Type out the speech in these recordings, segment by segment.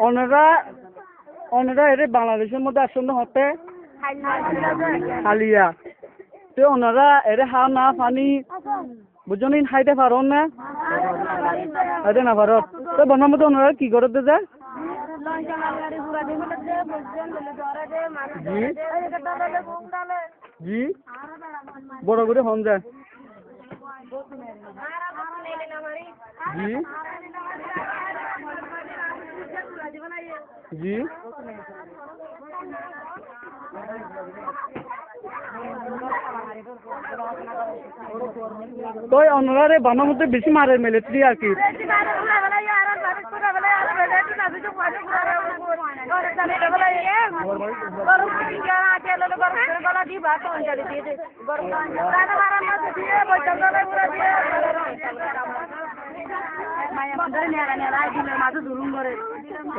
ওনারা ওনারা এর বাংলাদেশের মধ্যে আসন্ন হতে হালিয়া তো ওনারা এর হা না পানি বুঝছেন খাইতে পারো না খাইতে না পারো তো বনার মধ্যে ওনারা কি করে যে জি জি বড় করে হন যায় জি জি তো ওনারা বানার মধ্যে বেশি মারে মিলিটারি আর কি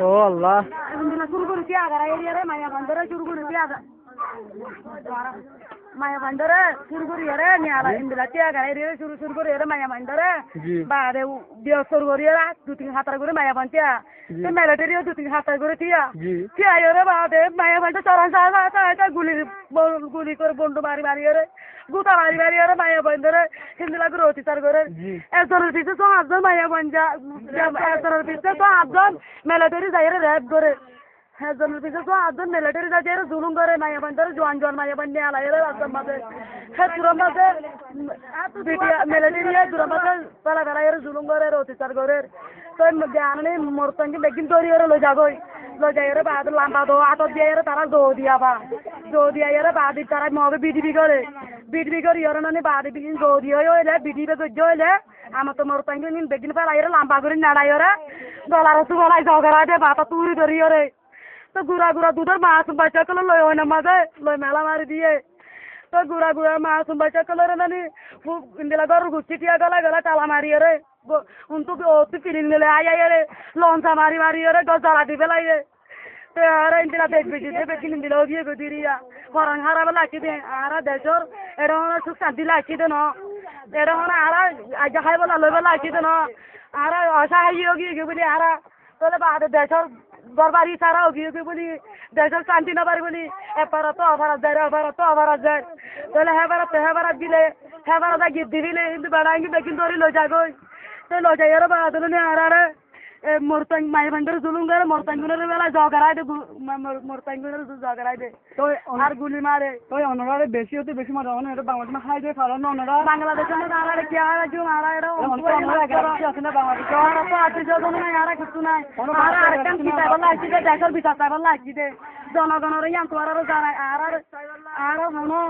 ও আল্লাহ Maya bandara surguri yare nyala indila tia gara ire surguri yare maya bandara ba de dia surguri yare duting hatar guri maya bantia te military duting hatar guri tia tia yare ba de maya banda saran sa guli kor bondu mari yare guta mari yare maya bandara indila groti sar gore esor pise so azan maya banja esor pise so azan military zaire rap gore Hazanul bisa so adon military da jere zulum gore maya bandar juan maya bande ala yere asam bade he turamaze bitia military ye turamaze pala yere zulum gore roti sar gore to ganane mortangi begin tori yere lo jayere baad lamba do ato yere tara do dia yere baad tara mobe bdb gore yere nani baad begin do dia yo ele bdb go joile amato mortangi nin begin pala yere lamba gore nada yere dollar su wala jogara de bata turi dori yere তো গুড়া দুধের মাছ বাচ্চা কলে লয় হয় না মাঝে লয় মেলা মারি দিয়ে তো গুড়া মাছ বাচ্চা কলে নানি ইন্দিলা গরু গুচ্ছি টিয়া গলা টালা মারি রে উন্তু অতি ফিরিং নিলে আই রে লঞ্চা মারি রে গজলা দি বেলাই রে তো আর ইন্দিলা বেশি ইন্দিলা গিয়ে গদিরিয়া ফরাং হারা লাকি দে আরা দেশর এরকম সুখ শান্তি লাকি দে ন এরকম আরা আজ খাই বলা লই বেলা লাকি দে ন আরা অসহায় গিয়ে বলি আরা তাহলে বাদে দেশর দরবারি সারা গিয়ে বলি দেশের শান্তি না পারি বলি এপারা তো অভারাত যায় তাহলে হেবারাত দিলে হেবারাত গিয়ে দিলে কিন্তু বেড়াঙ্গি বেকিন ধরি লই যাগই তো লই যাই আর বাদলে নে আর মোরতাং মাই বান্ডার জুলুম করে মোরতাঙ্গুনের বেলা জগরাই দে মোরতাঙ্গুনের জগরাই দে তো আর গুলি মারে তো অনরারে বেশি হতে বেশি মারে অন এটা বাংলাদেশ হাই দে ফারন অনরা বাংলাদেশের মধ্যে আর কি আর জু মারা এটা অনরা গাছি আছে না বাংলাদেশ আর তো আছে যখন না আর কিছু নাই আর আরেকটা কি তাইবলা আছে যে দেশের বিচার তাইবলা আছে যে জনগণের ইয়ান তো আর জানা আর হনো